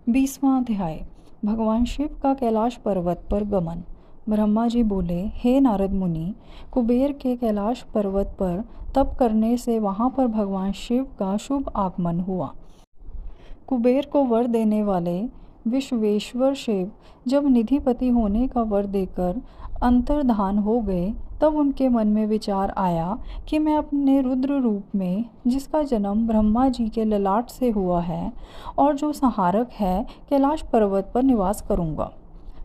20वां अध्याय। भगवान शिव का कैलाश पर्वत पर गमन। ब्रह्मा जी बोले, हे नारद मुनि, कुबेर के कैलाश पर्वत पर तप करने से वहाँ पर भगवान शिव का शुभ आगमन हुआ। कुबेर को वर देने वाले विश्वेश्वर शिव जब निधिपति होने का वर देकर अंतर्धान हो गए, तब उनके मन में विचार आया कि मैं अपने रुद्र रूप में, जिसका जन्म ब्रह्मा जी के ललाट से हुआ है और जो संहारक है, कैलाश पर्वत पर निवास करूंगा।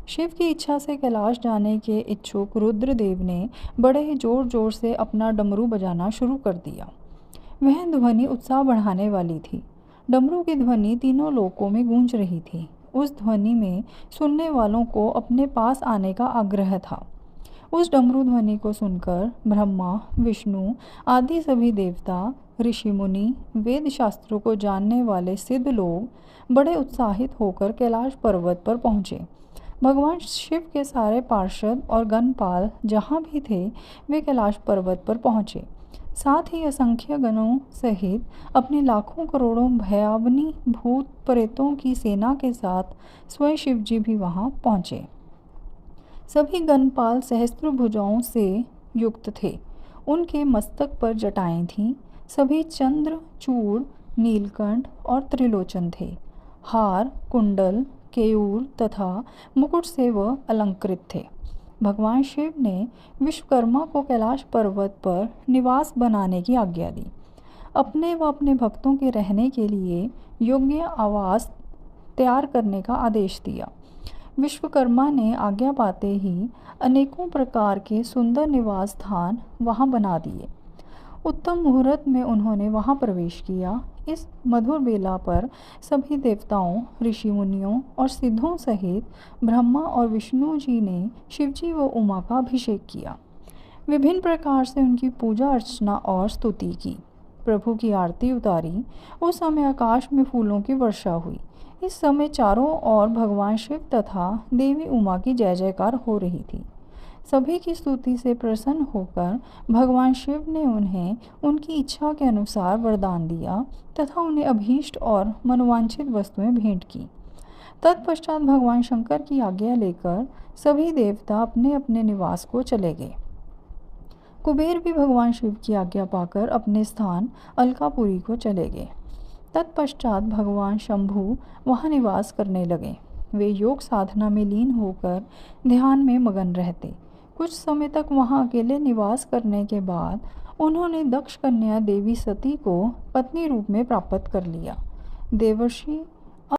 शिव की इच्छा से कैलाश जाने के इच्छुक रुद्रदेव ने बड़े ही जोर जोर से अपना डमरू बजाना शुरू कर दिया। वह ध्वनि उत्साह बढ़ाने वाली थी। डमरू की ध्वनि तीनों लोकों में गूंज रही थी। उस ध्वनि में सुनने वालों को अपने पास आने का आग्रह था। उस डमरू ध्वनि को सुनकर ब्रह्मा, विष्णु आदि सभी देवता, ऋषि मुनि, वेद शास्त्रों को जानने वाले सिद्ध लोग बड़े उत्साहित होकर कैलाश पर्वत पर पहुँचे। भगवान शिव के सारे पार्षद और गणपाल जहाँ भी थे, वे कैलाश पर्वत पर पहुँचे। साथ ही असंख्य गणों सहित अपने लाखों करोड़ों भयावनी भूत प्रेतों की सेना के साथ स्वयं शिव जी भी वहां पहुंचे। सभी गणपाल सहस्त्र भुजाओं से युक्त थे। उनके मस्तक पर जटाएं थीं। सभी चंद्र, चूड़, नीलकंठ और त्रिलोचन थे। हार, कुंडल, केयूर तथा मुकुट से वह अलंकृत थे। भगवान शिव ने विश्वकर्मा को कैलाश पर्वत पर निवास बनाने की आज्ञा दी। अपने व अपने भक्तों के रहने के लिए योग्य आवास तैयार करने का आदेश दिया। विश्वकर्मा ने आज्ञा पाते ही अनेकों प्रकार के सुंदर निवास स्थान वहां बना दिए। उत्तम मुहूर्त में उन्होंने वहां प्रवेश किया। इस मधुर बेला पर सभी देवताओं, ऋषि मुनियों और सिद्धों सहित ब्रह्मा और विष्णु जी ने शिवजी व उमा का अभिषेक किया। विभिन्न प्रकार से उनकी पूजा अर्चना और स्तुति की। प्रभु की आरती उतारी। उस समय आकाश में फूलों की वर्षा हुई। इस समय चारों ओर भगवान शिव तथा देवी उमा की जय जयकार हो रही थी। सभी की स्तुति से प्रसन्न होकर भगवान शिव ने उन्हें उनकी इच्छा के अनुसार वरदान दिया तथा उन्हें अभीष्ट और मनोवांछित वस्तुएं भेंट की। तत्पश्चात भगवान शंकर की आज्ञा लेकर सभी देवता अपने अपने निवास को चले गए। कुबेर भी भगवान शिव की आज्ञा पाकर अपने स्थान अलकापुरी को चले गए। तत्पश्चात भगवान शंभु वहाँ निवास करने लगे। वे योग साधना में लीन होकर ध्यान में मगन रहते। कुछ समय तक वहाँ अकेले निवास करने के बाद उन्होंने दक्ष कन्या देवी सती को पत्नी रूप में प्राप्त कर लिया। देवर्षि